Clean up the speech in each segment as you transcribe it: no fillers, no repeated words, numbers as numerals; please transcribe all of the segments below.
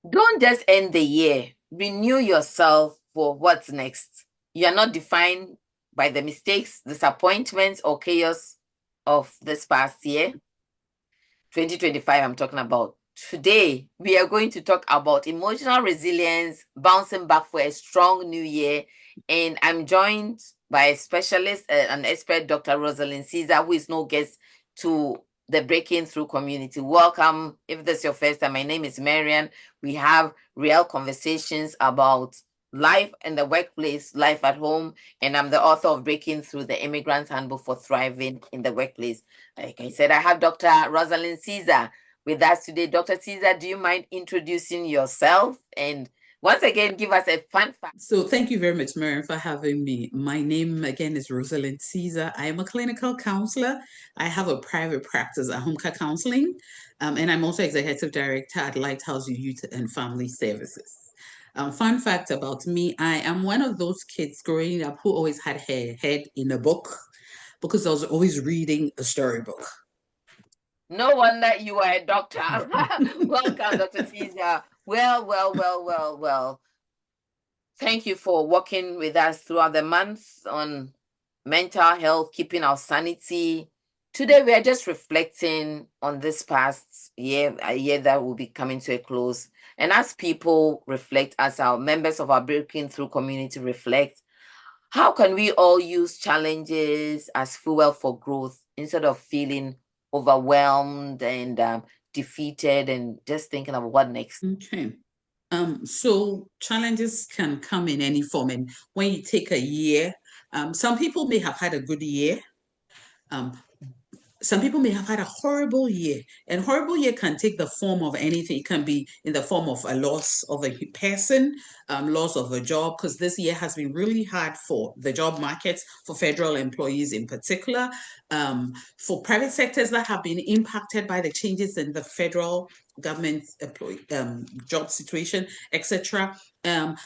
Don't just end the year. Renew yourself for what's next. You are not defined by the mistakes, disappointments, or chaos of this past year. 2025, I'm talking about. Today, we are going to talk about emotional resilience, bouncing back for a strong new year. And I'm joined by a specialist, an expert, Dr. Rosalind Ceaser, who is no guest to the Breaking Through community. Welcome. If this is your first time, my name is Marian. We have real conversations about life in the workplace, life at home, and I'm the author of Breaking Through the Immigrant Handbook for Thriving in the Workplace. Like I said, I have Dr. Rosalind Ceaser with us today. Dr. Ceaser, do you mind introducing yourself and once again give us a fun fact? So thank you very much, Marian, for having me. My name again is Rosalind Ceaser. I am a clinical counselor. I have a private practice at Home Care Counseling, and I'm also executive director at Lighthouse Youth and Family Services. Fun fact about me, I am one of those kids growing up who always had her head in a book because I was always reading a storybook. No wonder you are a doctor. Welcome, Dr. Ceaser. Well. Thank you for working with us throughout the month on mental health, keeping our sanity. Today, we are just reflecting on this past year, a year that will be coming to a close. And as people reflect, as our members of our Breaking Through community reflect, how can we all use challenges as fuel for growth instead of feeling overwhelmed and defeated and just thinking of what next? Okay. So challenges can come in any form. And when you take a year, some people may have had a good year. Um, some people may have had a horrible year, and horrible year can take the form of anything. It can be in the form of a loss of a person, loss of a job, because this year has been really hard for the job markets, for federal employees in particular, for private sectors that have been impacted by the changes in the federal government employee job situation, etc.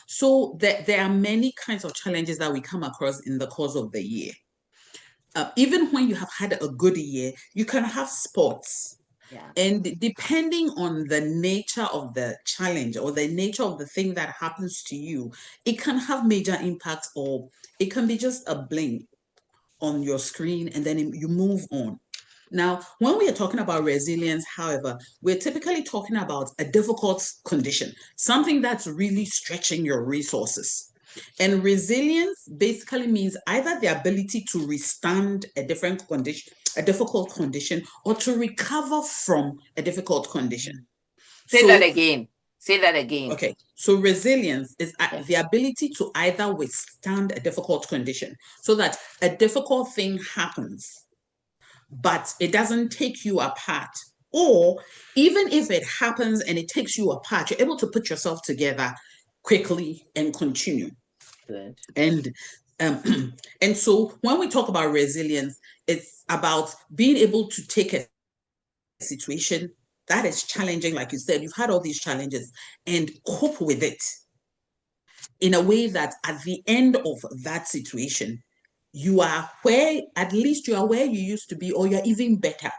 So there are many kinds of challenges that we come across in the course of the year. Even when you have had a good year, you can have sports. Yeah. And depending on the nature of the challenge or the nature of the thing that happens to you, it can have major impact or it can be just a blink on your screen and then you move on. Now, when we are talking about resilience, however, we're typically talking about a difficult condition, something that's really stretching your resources. And resilience basically means either the ability to withstand a different condition, a difficult condition, or to recover from a difficult condition. Say that So, again. Say that again. okay, so resilience is Yeah. the ability to either withstand a difficult condition so that a difficult thing happens but it doesn't take you apart. Or even if it happens and it takes you apart, you're able to put yourself together quickly and continue. Good. And and so when we talk about resilience, it's about being able to take a situation that is challenging, like you said, you've had all these challenges and cope with it in a way that at the end of that situation, you are where, at least you are where you used to be, or you're even better.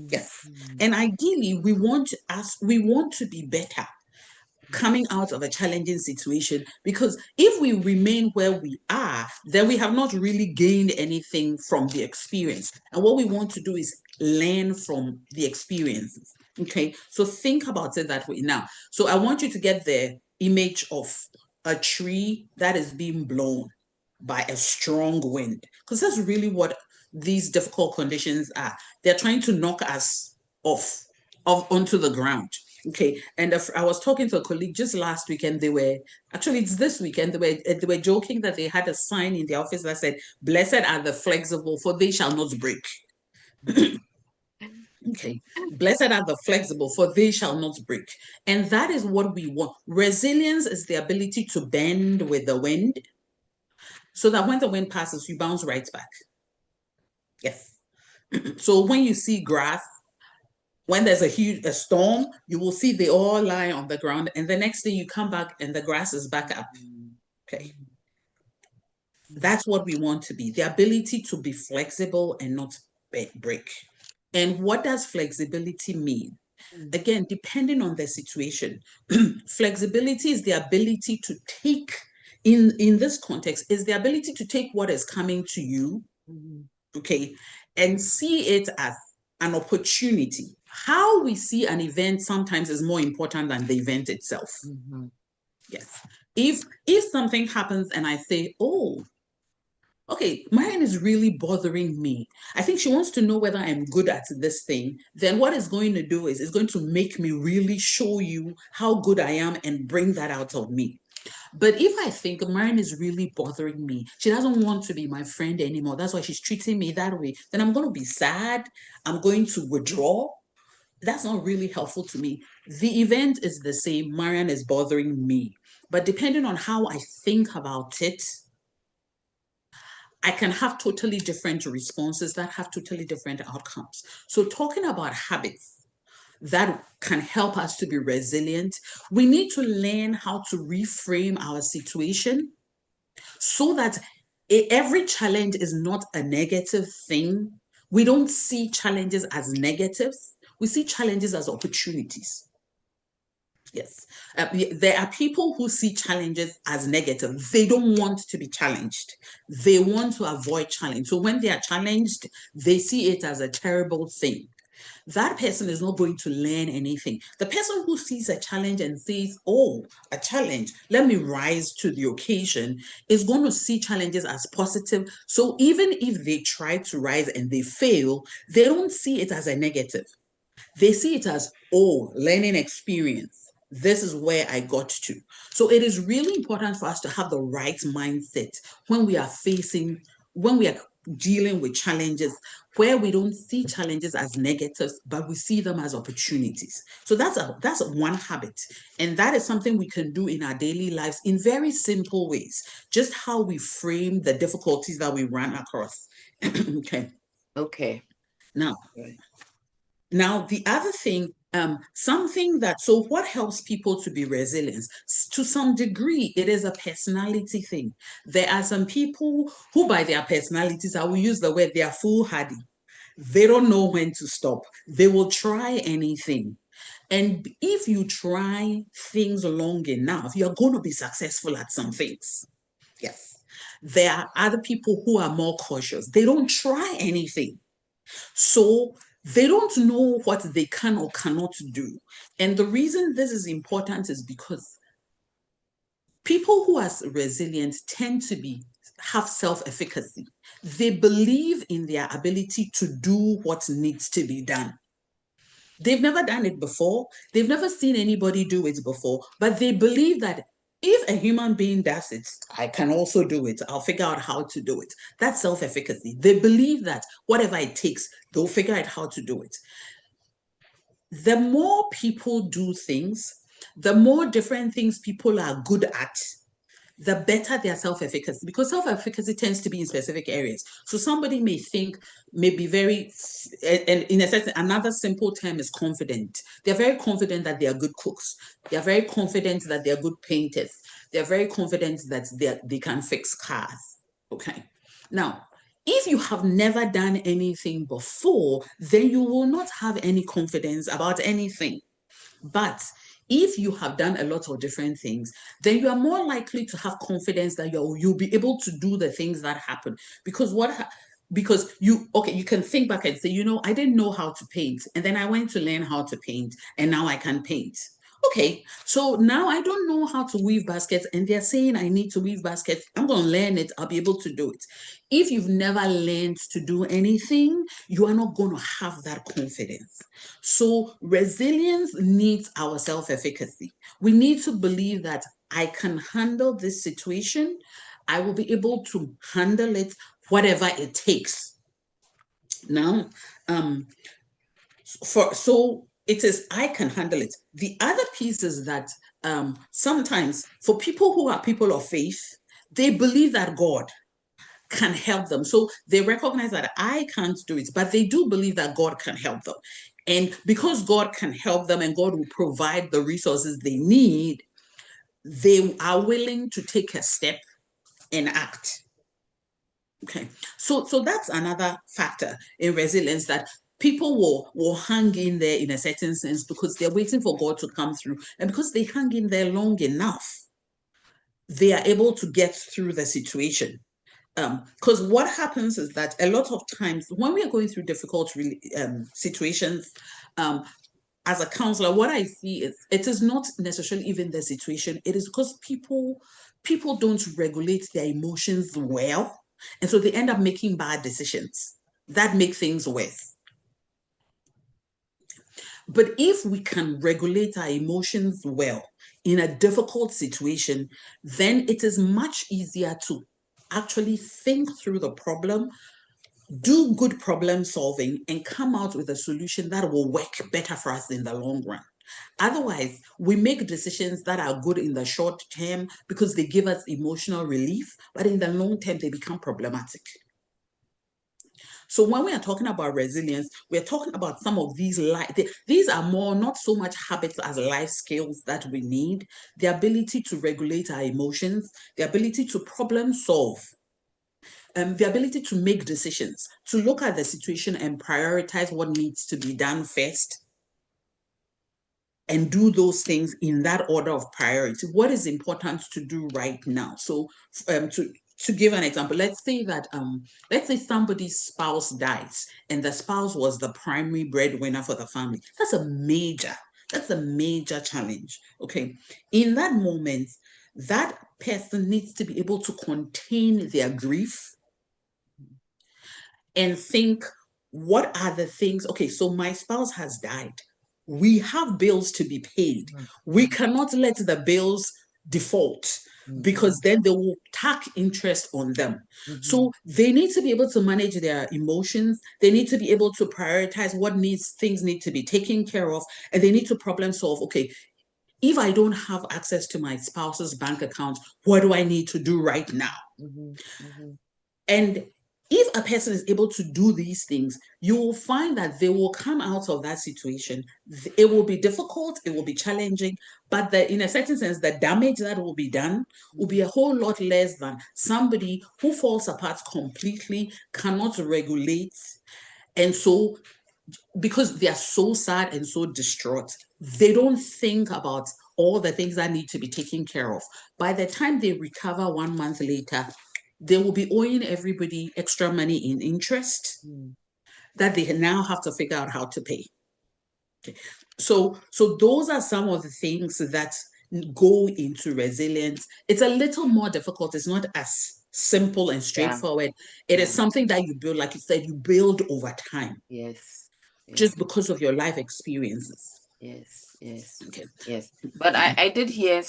Yes. And ideally, we want to be better coming out of a challenging situation because if we remain where we are, then we have not really gained anything from the experience. And what we want to do is learn from the experiences. Okay. So think about it that way now. So I want you to get the image of a tree that is being blown by a strong wind because that's really what these difficult conditions are. They're trying to knock us off onto the ground. Okay, and if I was talking to a colleague just last week, and they were actually it's this weekend. They were joking that they had a sign in the office that said, "Blessed are the flexible, for they shall not break." Okay, blessed are the flexible, for they shall not break. And that is what we want. Resilience is the ability to bend with the wind, so that when the wind passes, you bounce right back. Yes. So when you see grass, when there's a storm, you will see they all lie on the ground, and the next day you come back and the grass is back up. Okay. That's what we want to be, the ability to be flexible and not break. And what does flexibility mean? Mm. Again, depending on the situation, flexibility is the ability to take, in this context, is the ability to take what is coming to you, Mhm. okay, and see it as an opportunity. How we see an event sometimes is more important than the event itself. Mhm. Yes. If something happens and I say, oh, okay, Marian is really bothering me. I think she wants to know whether I'm good at this thing. Then what it's going to do is it's going to make me really show you how good I am and bring that out of me. But if I think Marian is really bothering me, she doesn't want to be my friend anymore. That's why she's treating me that way. Then I'm going to be sad. I'm going to withdraw. That's not really helpful to me. The event is the same. Marian is bothering me. But depending on how I think about it, I can have totally different responses that have totally different outcomes. So, talking about habits that can help us to be resilient, we need to learn how to reframe our situation so that every challenge is not a negative thing. We don't see challenges as negatives, we see challenges as opportunities. Yes. There are people who see challenges as negative. They don't want to be challenged. They want to avoid challenge. So when they are challenged, they see it as a terrible thing. That person is not going to learn anything. The person who sees a challenge and says, oh, a challenge, let me rise to the occasion, is going to see challenges as positive. So even if they try to rise and they fail, they don't see it as a negative. They see it as, oh, learning experience. This is where I got to. So it is really important for us to have the right mindset when we are facing, when we are dealing with challenges, where we don't see challenges as negatives, but we see them as opportunities. So that's one habit. And that is something we can do in our daily lives in very simple ways. Just how we frame the difficulties that we run across. Okay. Okay. Now, now, the other thing, something that, so what helps people to be resilient? To some degree, it is a personality thing. There are some people who, by their personalities, I will use the word, they are foolhardy. They don't know when to stop. They will try anything. And if you try things long enough, you're going to be successful at some things. Yes. There are other people who are more cautious. They don't try anything. So they don't know what they can or cannot do. And the reason this is important is because people who are resilient tend to be have self-efficacy. They believe in their ability to do what needs to be done. They've never done it before. They've never seen anybody do it before, but they believe that if a human being does it, I can also do it. I'll figure out how to do it. That's self efficacy. They believe that whatever it takes, they'll figure out how to do it. The more people do things, the more different things people are good at, the better their self-efficacy, because self-efficacy tends to be in specific areas. So somebody may think, may be very, and in a sense, another simple term is confident. They're very confident that they are good cooks. They're very confident that they're good painters. They're very confident that they can fix cars. Okay. Now, if you have never done anything before, then you will not have any confidence about anything. But if you have done a lot of different things, then you are more likely to have confidence that you'll be able to do the things that happen. Because because you can think back and say, I didn't know how to paint, and then I went to learn how to paint, and now I can paint. Okay, so now I don't know how to weave baskets, and they're saying I need to weave baskets. I'm going to learn it. I'll be able to do it. If you've never learned to do anything, you are not going to have that confidence. So resilience needs our self-efficacy. We need to believe that I can handle this situation. I will be able to handle it, whatever it takes. Now, so it is I can handle it. The other piece is that sometimes for people who are people of faith, they believe that God can help them. So they recognize that I can't do it, but they do believe that God can help them. And because God can help them and God will provide the resources they need, they are willing to take a step and act. Okay. So that's another factor in resilience, that people will hang in there in a certain sense because they're waiting for God to come through. And because they hang in there long enough, they are able to get through the situation. Because what happens is that a lot of times when we are going through difficult situations, as a counselor, what I see is it is not necessarily even the situation. It is because people don't regulate their emotions well, and so they end up making bad decisions that make things worse. But if we can regulate our emotions well in a difficult situation, then it is much easier to actually think through the problem, do good problem solving, and come out with a solution that will work better for us in the long run. Otherwise, we make decisions that are good in the short term because they give us emotional relief, but in the long term, they become problematic. So when we are talking about resilience, we're talking about some of these these are more not so much habits as life skills that we need, the ability to regulate our emotions, the ability to problem solve, the ability to make decisions, to look at the situation and prioritize what needs to be done first, and do those things in that order of priority. What is important to do right now? So to give an example, let's say somebody's spouse dies and the spouse was the primary breadwinner for the family. That's a major challenge. Okay. In that moment, that person needs to be able to contain their grief and think, what are the things? Okay, so my spouse has died. We have bills to be paid. We cannot let the bills default because then they will tack interest on them. So they need to be able to manage their emotions. They need to be able to prioritize what things need to be taken care of, and they need to problem solve. Okay, if I don't have access to my spouse's bank account, what do I need to do right now? And if a person is able to do these things, you will find that they will come out of that situation. It will be difficult, it will be challenging, but in a certain sense, the damage that will be done will be a whole lot less than somebody who falls apart completely, cannot regulate. And so, because they are so sad and so distraught, they don't think about all the things that need to be taken care of. By the time they recover 1 month later, they will be owing everybody extra money in interest that they now have to figure out how to pay. Okay. So those are some of the things that go into resilience. It's a little more difficult. It's not as simple and straightforward. It is something that you build, like you said, you build over time. Yes. Just because of your life experiences. Yes. Okay. Yes. But I did hear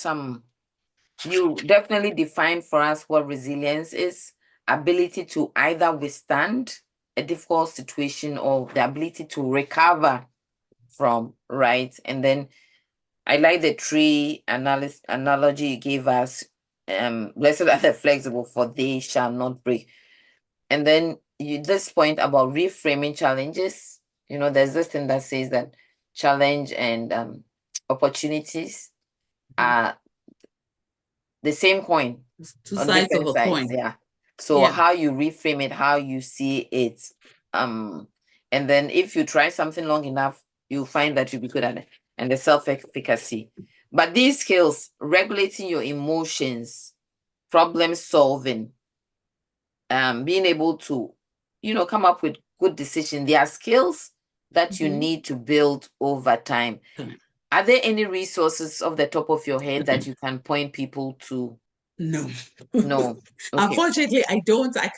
you definitely defined for us what resilience is: ability to either withstand a difficult situation or the ability to recover from, right? And then I like the tree analogy you gave us. Blessed are the flexible, for they shall not break. And then this point about reframing challenges, there's this thing that says that challenge and opportunities are the same coin Two on sides of different a sides. coin. Yeah. So how you reframe it, how you see it, and then if you try something long enough, you find that you'll be good at it, and the self-efficacy. But these skills, regulating your emotions, problem solving, being able to, come up with good decisions, they are skills that you need to build over time. Are there any resources off the top of your head that you can point people to? No. No. Okay. Unfortunately, I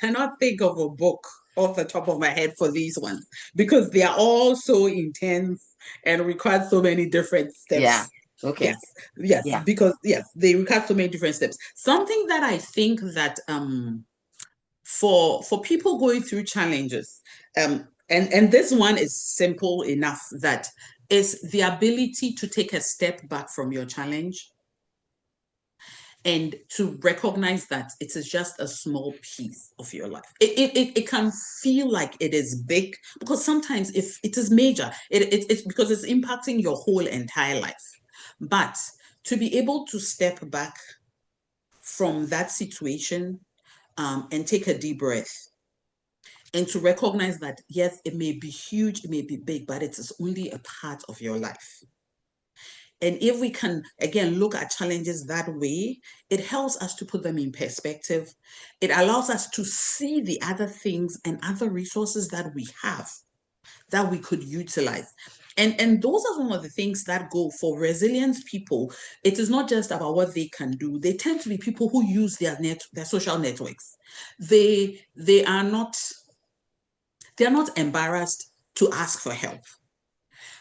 cannot think of a book off the top of my head for these ones because they are all so intense and require so many different steps. Yeah. Okay. Yes. Yeah. Because they require so many different steps. Something that I think that for people going through challenges, and this one is simple enough, that is the ability to take a step back from your challenge and to recognize that it is just a small piece of your life. It can feel like it is big because sometimes if it is major, it's because it's impacting your whole entire life. But to be able to step back from that situation and take a deep breath and to recognize that, yes, it may be huge, it may be big, but it is only a part of your life. And if we can, again, look at challenges that way, it helps us to put them in perspective. It allows us to see the other things and other resources that we have that we could utilize. And those are some of the things that go for resilient people. It is not just about what they can do. They tend to be people who use their social networks. They are not embarrassed to ask for help.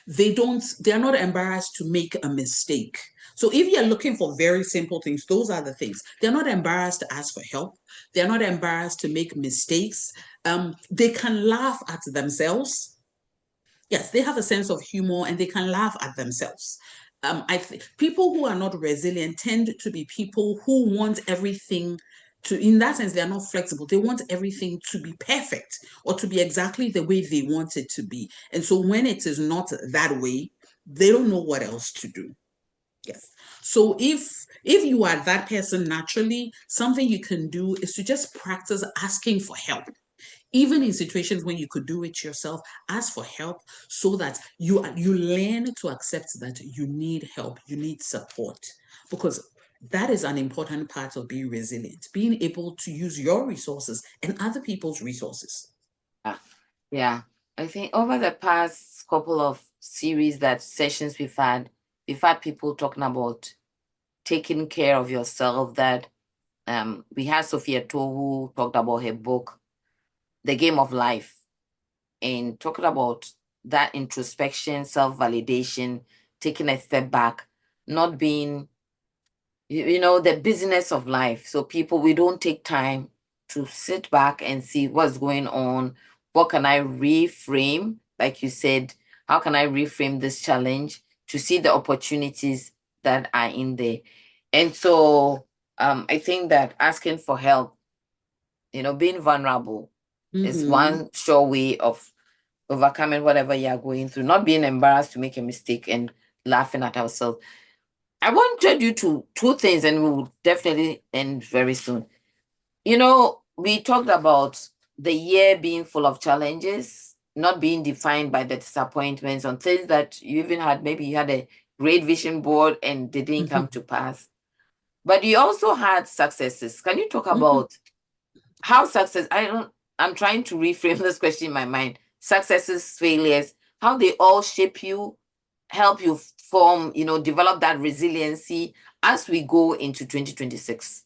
They're not embarrassed to make a mistake. So if you're looking for very simple things, those are the things. They're not embarrassed to ask for help. They're not embarrassed to make mistakes. They can laugh at themselves. Yes, they have a sense of humor and they can laugh at themselves. I think people who are not resilient tend to be people who want everything to, in that sense, they are not flexible. They want everything to be perfect or to be exactly the way they want it to be. And so when it is not that way, they don't know what else to do. Yes. So if you are that person naturally, something you can do is to just practice asking for help. Even in situations when you could do it yourself, ask for help so that you learn to accept that you need help, you need support, because that is an important part of being resilient, being able to use your resources and other people's resources. Yeah. Yeah. I think over the past couple of series that sessions we've had people talking about taking care of yourself. That we had Sophia Tohu talked about her book, The Game of Life, and talking about that introspection, self-validation, taking a step back, not being, the business of life. So people, we don't take time to sit back and see what's going on. What can I reframe? Like you said, how can I reframe this challenge to see the opportunities that are in there? And so I think that asking for help, being vulnerable is Mm-hmm. one sure way of overcoming whatever you're going through, not being embarrassed to make a mistake and laughing at ourselves. I wanted you to two things, and we will definitely end very soon. We talked about the year being full of challenges, not being defined by the disappointments on things that you even had. Maybe you had a great vision board and they didn't come to pass. But you also had successes. Can you talk Mm-hmm. about how success, I'm trying to reframe this question in my mind. Successes, failures, how they all shape you, help you form, develop that resiliency as we go into 2026.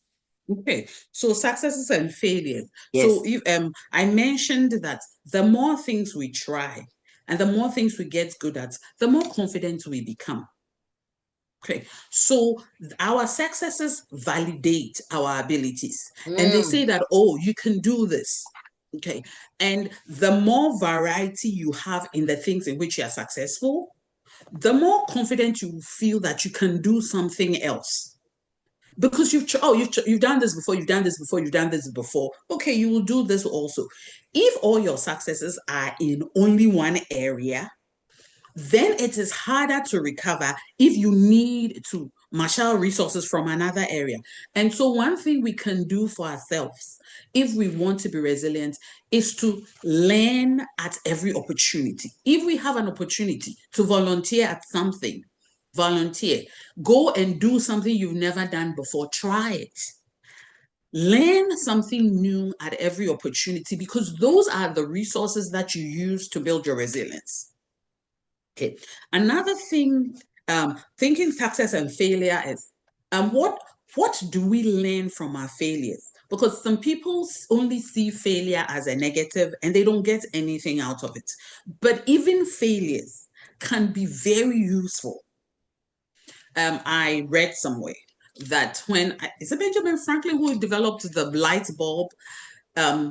Okay, so successes and failures. So Yes. if I mentioned that the more things we try and the more things we get good at, the more confident we become. Okay, so our successes validate our abilities and they say Mm, that, oh, you can do this. Okay, and the more variety you have in the things in which you are successful, the more confident you feel that you can do something else. Because you've done this before, you've done this before, you've done this before. Okay, you will do this also. If all your successes are in only one area, then it is harder to recover if you need to marshal resources from another area. And so, one thing we can do for ourselves, if we want to be resilient, is to learn at every opportunity. If we have an opportunity to volunteer at something, volunteer. Go and do something you've never done before. Try it. Learn something new at every opportunity because those are the resources that you use to build your resilience. Okay. Another thing, thinking success and failure is what do we learn from our failures? Because some people only see failure as a negative and they don't get anything out of it. But even failures can be very useful. I read somewhere that is it Benjamin Franklin who developed the light bulb,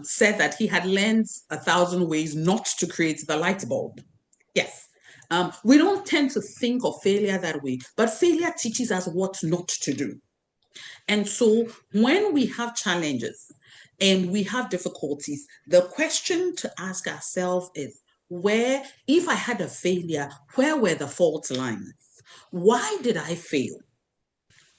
said that he had learned 1,000 ways not to create the light bulb. Yes. We don't tend to think of failure that way, but failure teaches us what not to do. And so when we have challenges and we have difficulties, the question to ask ourselves is if I had a failure, where were the fault lines? Why did I fail?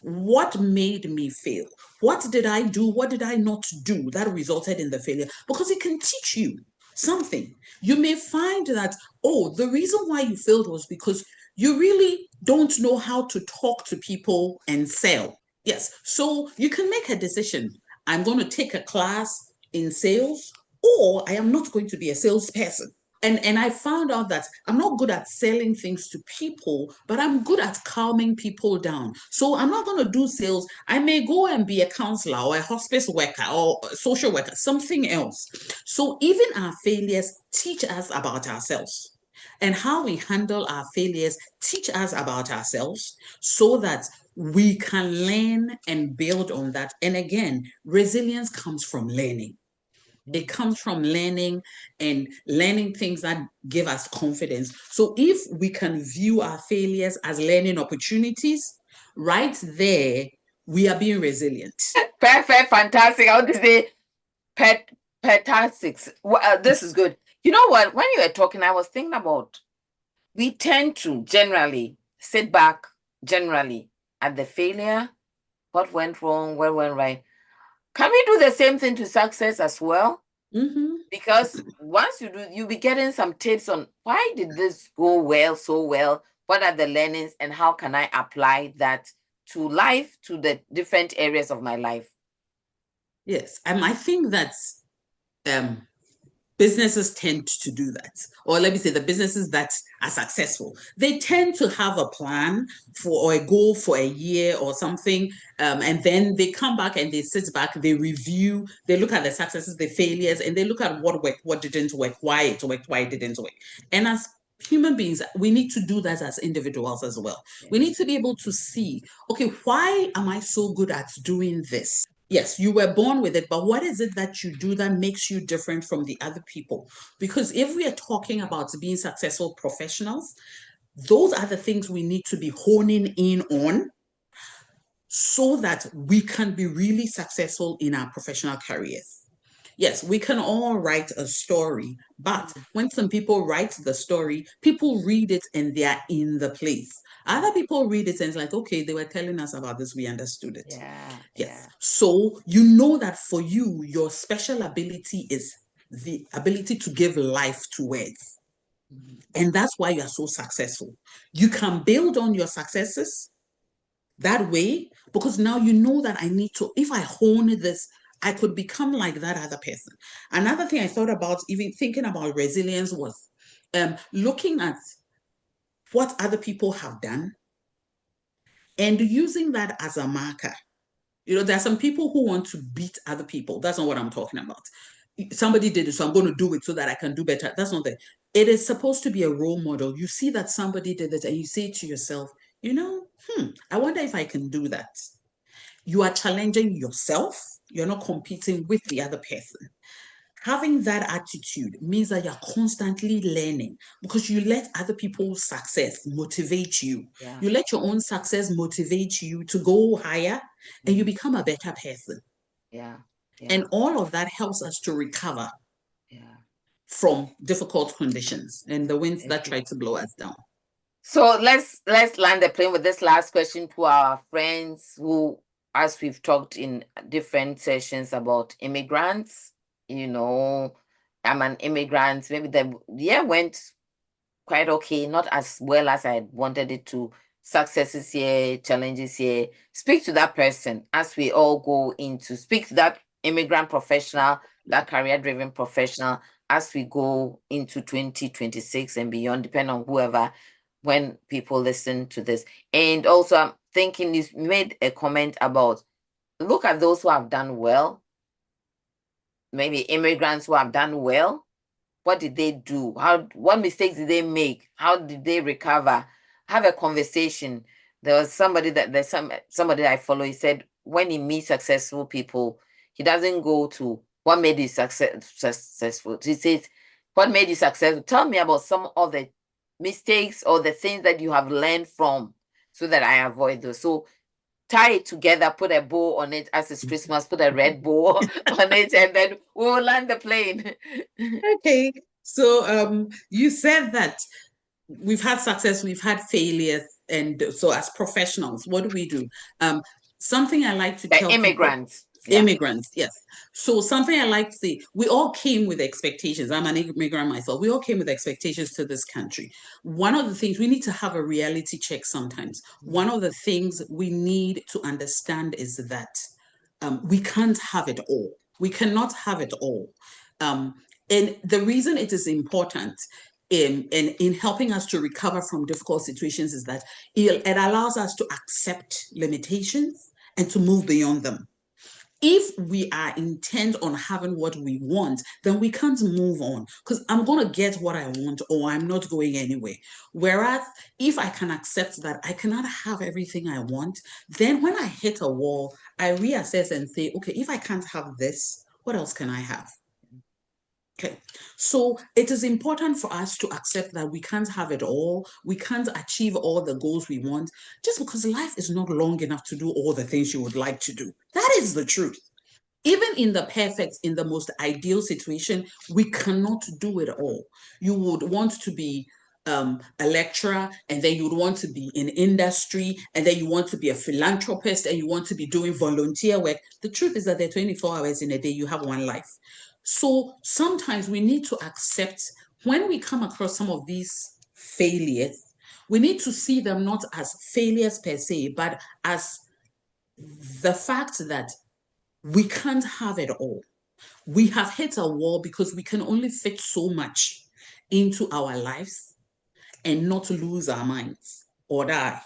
What made me fail? What did I do? What did I not do that resulted in the failure? Because it can teach you. something. You may find that, oh, the reason why you failed was because you really don't know how to talk to people and sell. Yes. So you can make a decision. I'm going to take a class in sales, or I am not going to be a salesperson. And I found out that I'm not good at selling things to people, but I'm good at calming people down. So I'm not going to do sales. I may go and be a counselor or a hospice worker or a social worker, something else. So even our failures teach us about ourselves, and how we handle our failures teach us about ourselves, so that we can learn and build on that. And again, resilience comes from learning. It comes from learning, and learning things that give us confidence. So if we can view our failures as learning opportunities, right there, we are being resilient. Perfect, fantastic. I want to say fantastic. This is good. You know what? When you were talking, I was thinking about, we tend to generally sit back generally at the failure, what went wrong, what went right. Can we do the same thing to success as well? Mm-hmm. Because once you do, you'll be getting some tips on why did this go well, so well? What are the learnings, and how can I apply that to life, to the different areas of my life? Yes, I think that um, businesses tend to do that. Or let me say, the businesses that are successful, they tend to have a plan for, or a goal for a year or something. And then they come back and they sit back, they review, they look at the successes, the failures, and they look at what worked, what didn't work, why it worked, why it didn't work. And as human beings, we need to do that as individuals as well. Yes. We need to be able to see, okay, why am I so good at doing this? Yes, you were born with it, but what is it that you do that makes you different from the other people? Because if we are talking about being successful professionals, those are the things we need to be honing in on, so that we can be really successful in our professional careers. Yes, we can all write a story, but when some people write the story, people read it and they're in the place. Other people read it and it's like, okay, they were telling us about this, we understood it. Yeah. Yes. So you know that for you, your special ability is the ability to give life to words. And that's why you are so successful. You can build on your successes that way, because now you know that I need to, if I hone this, I could become like that other person. Another thing I thought about, even thinking about resilience, was looking at what other people have done and using that as a marker. You know, there are some people who want to beat other people. That's not what I'm talking about. Somebody did it, so I'm going to do it so that I can do better. That's not it. It is supposed to be a role model. You see that somebody did it and you say to yourself, you know, I wonder if I can do that. You are challenging yourself. You're not competing with the other person. Having that attitude means that you're constantly learning, because you let other people's success motivate you. Yeah. You let your own success motivate you to go higher, and you become a better person. Yeah. And all of that helps us to recover Yeah. from difficult conditions and the winds that try to blow us down. So let's land the plane with this last question to our friends who, as we've talked in different sessions about immigrants, you know, I'm an immigrant. Maybe the year went quite okay, not as well as I wanted it to. Successes here, challenges here. Speak to that person as we all go into, speak to that immigrant professional, that career-driven professional, as we go into 2026 and beyond, depending on whoever, when people listen to this. And also, I'm thinking you made a comment about, look at those who have done well, maybe immigrants who have done well. What did they do? What mistakes did they make? How did they recover? Have a conversation. There was somebody somebody I follow. He said when he meets successful people, he doesn't go to what made you successful. He says, what made you successful? Tell me about some of the mistakes or the things that you have learned from, so that I avoid those. So tie it together, put a bow on it as it's Christmas, put a red bow on it, and then we will land the plane. Okay. So you said that we've had success, we've had failures, and so as professionals, what do we do? Something I like to The tell people, immigrants. Yeah. Immigrants, yes. So something I like to say, we all came with expectations. I'm an immigrant myself. We all came with expectations to this country. One of the things we need to have a reality check sometimes. One of the things we need to understand is that we can't have it all. We cannot have it all. Um, and the reason it is important in helping us to recover from difficult situations is that it allows us to accept limitations and to move beyond them. If we are intent on having what we want, then we can't move on because I'm going to get what I want or I'm not going anywhere. Whereas if I can accept that I cannot have everything I want, then when I hit a wall, I reassess and say, okay, if I can't have this, what else can I have? Okay, so it is important for us to accept that we can't have it all. We can't achieve all the goals we want just because life is not long enough to do all the things you would like to do. That is the truth. Even in the perfect, in the most ideal situation, we cannot do it all. You would want to be a lecturer, and then you would want to be in industry, and then you want to be a philanthropist, and you want to be doing volunteer work. The truth is that there are 24 hours in a day, you have one life. So sometimes we need to accept when we come across some of these failures, we need to see them not as failures per se, but as the fact that we can't have it all. We have hit a wall because we can only fit so much into our lives and not lose our minds or die.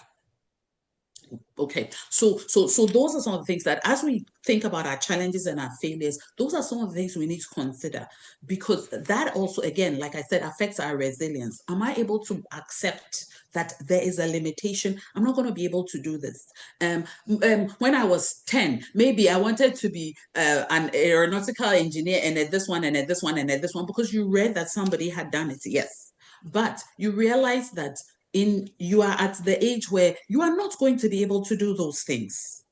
Okay, so those are some of the things that as we think about our challenges and our failures, those are some of the things we need to consider because that also, again, like I said, affects our resilience. Am I able to accept that there is a limitation? I'm not going to be able to do this. When I was 10, maybe I wanted to be an aeronautical engineer, and at this one, and at this one, and at this one, because you read that somebody had done it. Yes, but you realize that you are at the age where you are not going to be able to do those things.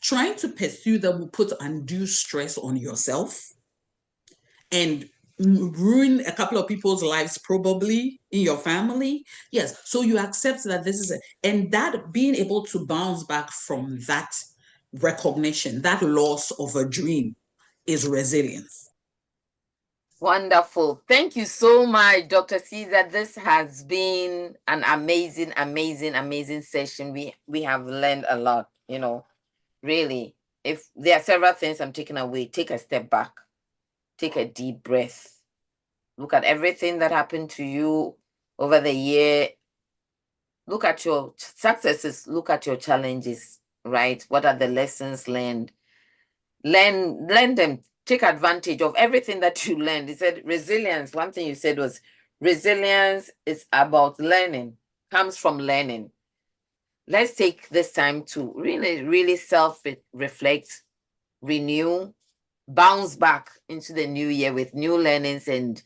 Trying to pursue them will put undue stress on yourself and ruin a couple of people's lives probably in your family. Yes, so you accept that this is it, and that being able to bounce back from that recognition, that loss of a dream, is resilience. Wonderful. Thank you so much, Dr. Ceaser. This has been an amazing, amazing, amazing session. We have learned a lot, really. If there are several things I'm taking away, take a step back, take a deep breath, look at everything that happened to you over the year. Look at your successes, look at your challenges, right? What are the lessons learned? Learn them. Take advantage of everything that you learned. He said resilience. One thing you said was resilience is about learning, comes from learning. Let's take this time to really, really self-reflect, renew, bounce back into the new year with new learnings and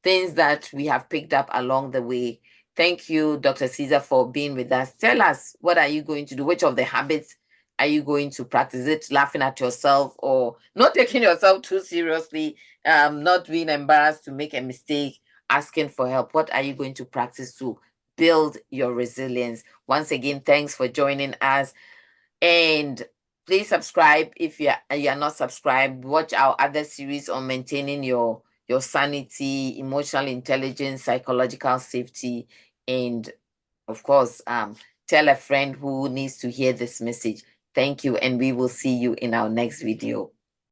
things that we have picked up along the way. Thank you, Dr. Ceaser, for being with us. Tell us, what are you going to do? Which of the habits are you going to practice? Is it laughing at yourself or not taking yourself too seriously, not being embarrassed to make a mistake, asking for help? What are you going to practice to build your resilience? Once again, thanks for joining us. And please subscribe if you're not subscribed. Watch our other series on maintaining your sanity, emotional intelligence, psychological safety, and of course, tell a friend who needs to hear this message. Thank you, and we will see you in our next video.